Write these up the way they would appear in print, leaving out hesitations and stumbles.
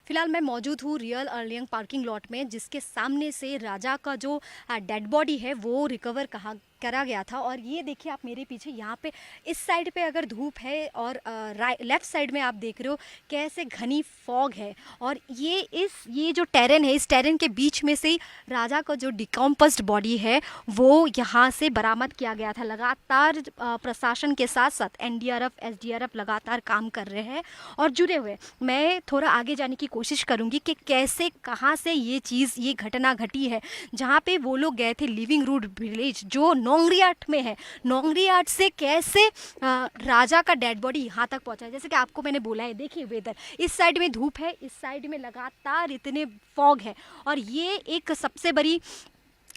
फिलहाल मैं मौजूद हूँ रियल अर्लियंग पार्किंग लॉट में, जिसके सामने से राजा का जो डेड बॉडी है वो रिकवर करा गया था। और ये देखिए आप मेरे पीछे यहाँ पे इस साइड पे अगर धूप है और लेफ्ट साइड में आप देख रहे हो कैसे घनी फॉग है। और ये जो टेरेन है, इस टेरेन के बीच में से ही राजा का जो डिकम्पोज्ड बॉडी है वो यहाँ से बरामद किया गया था। लगातार प्रशासन के साथ साथ एनडीआरएफ एसडीआरएफ लगातार काम कर रहे हैं और जुड़े हुए। मैं थोड़ा आगे जाने की कोशिश करूंगी कि कैसे कहाँ से ये घटना घटी है, जहाँ पे वो लोग गए थे लिविंग रूट विलेज जो नोंगरियाट में है। नोंगरियाट से कैसे राजा का डेड बॉडी यहाँ तक पहुँचा है। जैसे कि आपको मैंने बोला है, देखिए वेदर, इस साइड में धूप है, इस साइड में लगातार इतने फॉग है। और ये एक सबसे बड़ी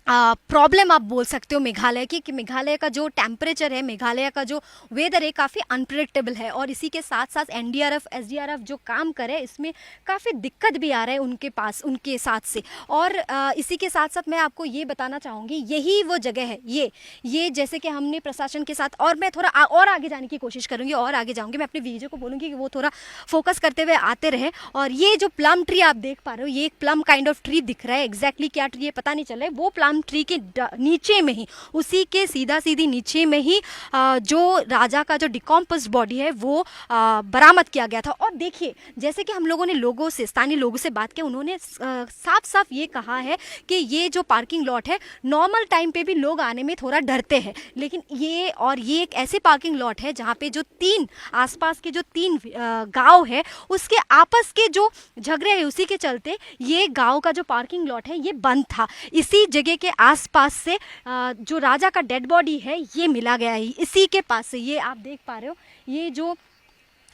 प्रॉब्लम आप बोल सकते हो मेघालय की, कि मेघालय का जो टेम्परेचर है, मेघालय का जो वेदर है काफ़ी अनप्रेडिक्टेबल है। और इसी के साथ साथ एनडीआरएफ एसडीआरएफ जो काम करे इसमें काफ़ी दिक्कत भी आ रहा है उनके साथ से। और इसी के साथ साथ मैं आपको ये बताना चाहूँगी, यही वो जगह है, ये जैसे कि हमने प्रशासन के साथ, और मैं थोड़ा और आगे जाने की कोशिश करूँगी और आगे जाऊँगी। मैं अपने वीडियो को बोलूँगी कि वो थोड़ा फोकस करते हुए आते रहे। और ये जो प्लम ट्री आप देख पा रहे हो, ये एक प्लम काइंड ऑफ ट्री दिख रहा है। एग्जैक्टली क्या ट्री है पता नहीं चल रहा है। वो प्लम ट्री के नीचे में ही, उसी के सीधी नीचे में ही जो राजा का जो डिकम्पोज्ड बॉडी है वो बरामद किया गया था। और देखिए, जैसे कि हम लोगों ने स्थानीय लोगों से बात की, उन्होंने साफ साफ ये कहा है कि ये जो पार्किंग लॉट है नॉर्मल टाइम पे भी लोग आने में थोड़ा डरते हैं, लेकिन ये एक ऐसी पार्किंग लॉट है जहाँ पे जो आसपास के जो तीन गांव है उसके आपस के जो झगड़े हैं, उसी के चलते ये गांव का जो पार्किंग लॉट है ये बंद था। इसी जगह के आसपास से जो राजा का डेड बॉडी है ये मिला गया है। इसी के पास से ये आप देख पा रहे हो, ये जो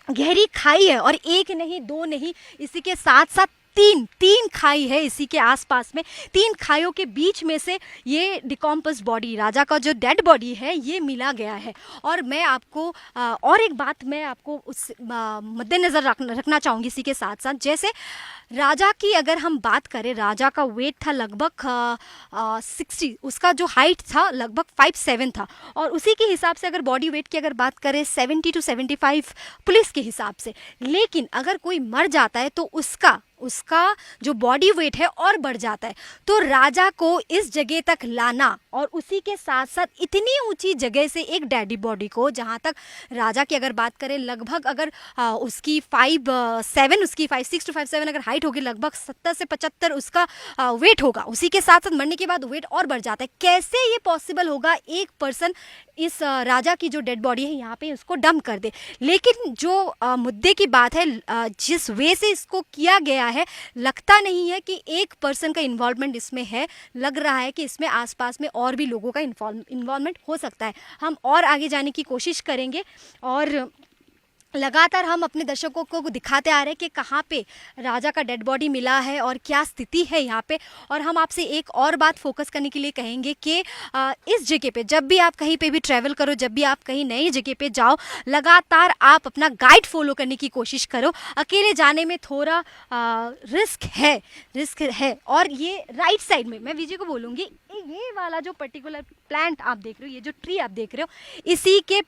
गहरी खाई है, और एक नहीं दो नहीं, इसी के साथ साथ तीन खाई है इसी के आसपास में। तीन खाइयों के बीच में से ये डिकम्पोज्ड बॉडी, राजा का जो डेड बॉडी है, ये मिला गया है। और मैं आपको और एक बात मैं आपको उस मद्देनज़र रखना चाहूँगी इसी के साथ साथ। जैसे राजा की अगर हम बात करें, राजा का वेट था लगभग 60, उसका जो हाइट था लगभग 5'7" था। और उसी के हिसाब से अगर बॉडी वेट की अगर बात करें 70 to 75 पुलिस के हिसाब से। लेकिन अगर कोई मर जाता है तो उसका जो बॉडी वेट है और बढ़ जाता है। तो राजा को इस जगह तक लाना, और उसी के साथ साथ इतनी ऊंची जगह से एक डेडी बॉडी को, जहाँ तक राजा की अगर बात करें लगभग अगर उसकी 5'6" to 5'7" अगर हाइट होगी, लगभग 70 से 75 उसका वेट होगा। उसी के साथ साथ मरने के बाद वेट और बढ़ जाता है। कैसे ये पॉसिबल होगा एक पर्सन इस राजा की जो डेड बॉडी है यहाँ पे उसको डंप कर दे। लेकिन जो मुद्दे की बात है, जिस वे से इसको किया गया है, लगता नहीं है कि एक पर्सन का इन्वॉल्वमेंट इसमें है। लग रहा है कि इसमें आसपास में और भी लोगों का इन्वॉल्वमेंट हो सकता है। हम और आगे जाने की कोशिश करेंगे और लगातार हम अपने दर्शकों को दिखाते आ रहे हैं कि कहाँ पे राजा का डेड बॉडी मिला है और क्या स्थिति है यहाँ पे। और हम आपसे एक और बात फोकस करने के लिए कहेंगे कि इस जगह पे जब भी आप कहीं पे भी ट्रैवल करो, जब भी आप कहीं नई जगह पे जाओ, लगातार आप अपना गाइड फॉलो करने की कोशिश करो। अकेले जाने में थोड़ा रिस्क है। और ये राइट साइड में मैं विजय को बोलूँगी, ये वाला जो पर्टिकुलर प्लांट आप देख रहे हो, ये जो ट्री आप देख रहे हो, इसी के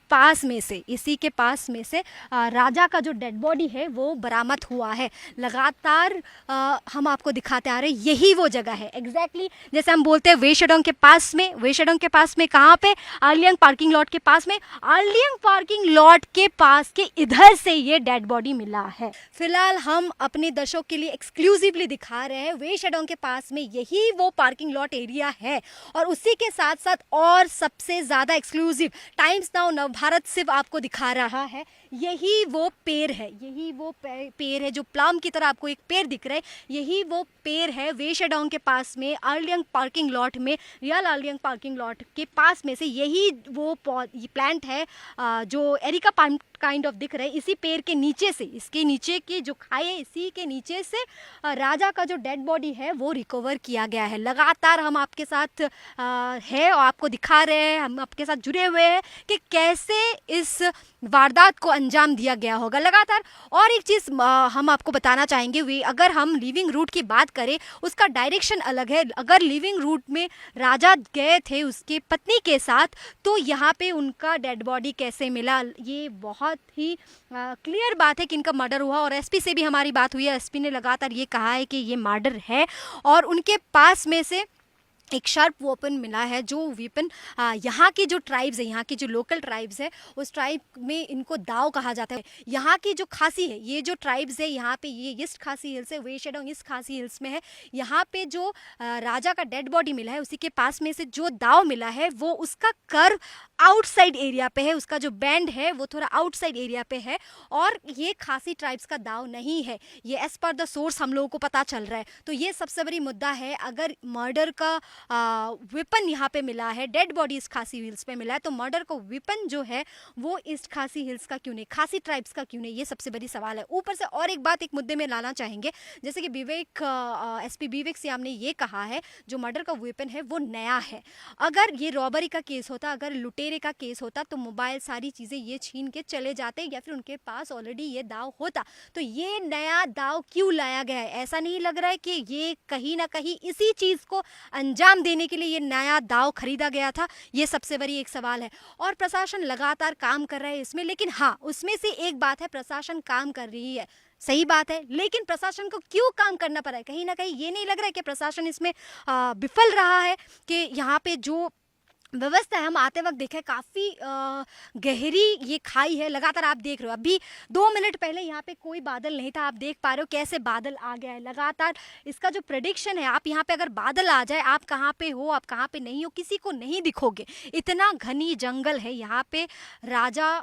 पास में से राजा का जो डेड बॉडी है वो बरामद हुआ है। लगातार हम आपको दिखाते आ रहे हैं, यही वो जगह है। एग्जैक्टली जैसे हम बोलते हैं वेशेडोंग के पास में कहाँ पे, अर्लियंग पार्किंग लॉट के पास में। अर्लियंग पार्किंग लॉट के पास के इधर से ये डेड बॉडी मिला है। फिलहाल हम अपने दर्शकों के लिए एक्सक्लूसिवली दिखा रहे हैं, वेशेडोंग के पास में यही वो पार्किंग लॉट एरिया है। और उसी के साथ साथ और सबसे ज़्यादा एक्सक्लूसिव टाइम्स नाउ नवभारत सिर्फ आपको दिखा रहा है, यही वो पेड़ है जो प्लम की तरह आपको एक पेड़ दिख रहा है। यही वो पेड़ है वेशेडोंग के पास में, अर्लियंग पार्किंग लॉट में, रियल अर्लियंग पार्किंग लॉट के पास में से यही वो प्लांट है जो एरिका पाम काइंड ऑफ दिख रहा है। इसी पेड़ के नीचे से, इसके नीचे की जो खाई है, इसी के नीचे से राजा का जो डेड बॉडी है वो रिकवर किया गया है। लगातार हम आपके साथ है और आपको दिखा रहे हैं, हम आपके साथ जुड़े हुए हैं कि कैसे इस वारदात को अंजाम दिया गया होगा लगातार। और एक चीज़ हम आपको बताना चाहेंगे, वे अगर हम लिविंग रूट की बात करें उसका डायरेक्शन अलग है। अगर लिविंग रूट में राजा गए थे उसके पत्नी के साथ, तो यहाँ पे उनका डेड बॉडी कैसे मिला, ये बहुत ही क्लियर बात है कि इनका मर्डर हुआ। और एसपी से भी हमारी बात हुई है, एसपी ने लगातार ये कहा है कि ये मर्डर है और उनके पास में से एक शार्प वेपन मिला है। जो वेपन यहाँ की जो ट्राइब्स है, यहाँ की जो लोकल ट्राइब्स है, उस ट्राइब में इनको दाव कहा जाता है। यहाँ की जो खासी है, ये जो ट्राइब्स है यहाँ पे, ये ईस्ट खासी हिल्स है, वे शेडोंग ईस्ट खासी हिल्स में है। यहाँ पे जो राजा का डेड बॉडी मिला है, उसी के पास में से जो दाव मिला है वो उसका कर्व आउटसाइड एरिया पे है, उसका जो बैंड है वो थोड़ा आउटसाइड एरिया पे है और ये खासी ट्राइब्स का दाव नहीं है। ये एज पर द सोर्स हम लोगों को पता चल रहा है। तो ये सबसे बड़ी मुद्दा है। अगर मर्डर का वेपन यहाँ पे मिला है, डेड बॉडी ईस्ट खासी हिल्स पे मिला है, तो मर्डर को वेपन जो है वो ईस्ट खासी हिल्स का क्यों नहीं, खासी ट्राइब्स का क्यों नहीं, ये सबसे बड़ी सवाल है। ऊपर से और एक बात एक मुद्दे में लाना चाहेंगे, जैसे कि एसपी विवेक सियाम ने ये कहा है जो मर्डर का वेपन है वो नया है। अगर ये रॉबरी का केस होता, अगर लुटेरे का केस होता, तो मोबाइल सारी चीज़ें ये छीन के चले जाते या फिर उनके पास ऑलरेडी ये दाव होता। तो ये नया दाव क्यों लाया गया है? ऐसा नहीं लग रहा है कि ये कहीं ना कहीं इसी चीज़ को अंजाम देने के लिए ये नया दाव खरीदा गया था? ये सबसे बड़ी एक सवाल है। और प्रशासन लगातार काम कर रहा है इसमें, लेकिन हाँ, उसमें से एक बात है, प्रशासन काम कर रही है, सही बात है, लेकिन प्रशासन को क्यों काम करना पड़ा है? कहीं ना कहीं ये नहीं लग रहा है कि प्रशासन इसमें विफल रहा है? कि यहाँ पे जो व्यवस्था है, हम आते वक्त देखे काफ़ी गहरी ये खाई है। लगातार आप देख रहे हो, अभी 2 मिनट पहले यहाँ पे कोई बादल नहीं था, आप देख पा रहे हो कैसे बादल आ गया है। लगातार इसका जो प्रेडिक्शन है, आप यहाँ पे अगर बादल आ जाए, आप कहाँ पे हो, आप कहाँ पे नहीं हो, किसी को नहीं दिखोगे। इतना घनी जंगल है यहाँ पे। राजा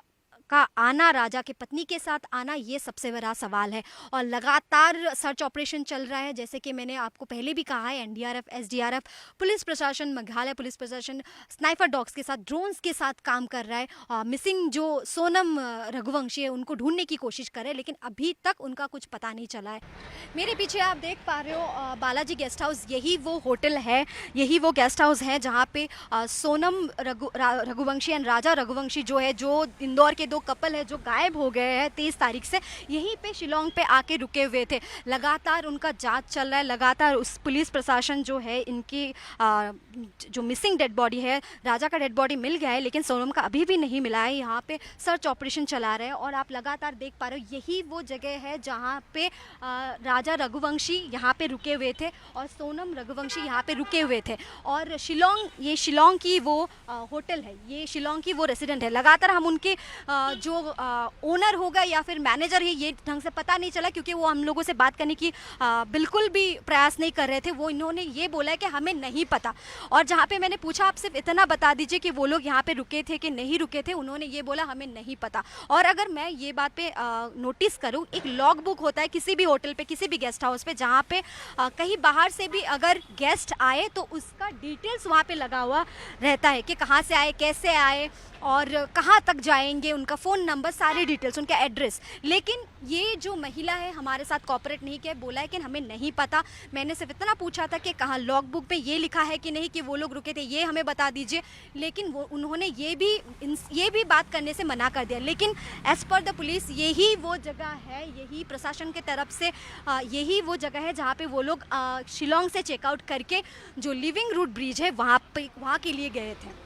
का आना, राजा के पत्नी के साथ आना, ये सबसे बड़ा सवाल है। और लगातार सर्च ऑपरेशन चल रहा है, जैसे कि मैंने आपको पहले भी कहा है। एनडीआरएफ, एसडीआरएफ, पुलिस प्रशासन, मेघालय पुलिस प्रशासन स्नाइपर डॉग्स के साथ, ड्रोन्स के साथ काम कर रहा है। मिसिंग जो सोनम रघुवंशी है उनको ढूंढने की कोशिश कर रहे हैं, लेकिन अभी तक उनका कुछ पता नहीं चला है। मेरे पीछे आप देख पा रहे हो बालाजी गेस्ट हाउस, यही वो होटल है, यही वो गेस्ट हाउस है जहाँ पे सोनम रघुवंशी एंड राजा रघुवंशी जो है, जो इंदौर के दो कपल है जो गायब हो गए हैं 23 तारीख से, यहीं पे शिलोंग पे आके रुके हुए थे। लगातार उनका जांच चल रहा है, लगातार उस पुलिस प्रशासन जो है, इनकी जो मिसिंग डेड बॉडी है, राजा का डेड बॉडी मिल गया है लेकिन सोनम का अभी भी नहीं मिला है। यहाँ पे सर्च ऑपरेशन चला रहे हैं और आप लगातार देख पा रहे हो, यही वो जगह है जहाँ पे राजा रघुवंशी यहाँ पे रुके हुए थे और सोनम रघुवंशी यहाँ पे रुके हुए थे। और शिलोंग, ये शिलोंग की वो होटल है, ये शिलोंग की वो रेसिडेंट है। लगातार हम उनके जो ओनर होगा या फिर मैनेजर है, ये ढंग से पता नहीं चला, क्योंकि वो हम लोगों से बात करने की बिल्कुल भी प्रयास नहीं कर रहे थे। वो इन्होंने ये बोला है कि हमें नहीं पता। और जहाँ पे मैंने पूछा आप सिर्फ इतना बता दीजिए कि वो लोग यहाँ पे रुके थे कि नहीं रुके थे, उन्होंने ये बोला हमें नहीं पता। और अगर मैं ये बात पे नोटिस करूँ, एक लॉग बुक होता है किसी भी होटल पे, किसी भी गेस्ट हाउस पे, जहाँ पे कहीं बाहर से भी अगर गेस्ट आए तो उसका डिटेल्स वहाँ पे लगा हुआ रहता है कि कहाँ से आए, कैसे आए और कहाँ तक जाएंगे, उनका फ़ोन नंबर, सारी डिटेल्स, उनका एड्रेस। लेकिन ये जो महिला है हमारे साथ कोऑपरेट नहीं किया, बोला है कि हमें नहीं पता। मैंने सिर्फ इतना पूछा था कि कहाँ लॉग बुक पे ये लिखा है कि नहीं कि वो लोग रुके थे, ये हमें बता दीजिए। लेकिन वो उन्होंने ये भी बात करने से मना कर दिया। लेकिन एज़ पर द पुलिस यही वो जगह है, यही प्रशासन के तरफ से यही वो जगह है जहाँ पे वो लोग शिलोंग से चेकआउट करके जो लिविंग रूट ब्रिज है वहाँ के लिए गए थे।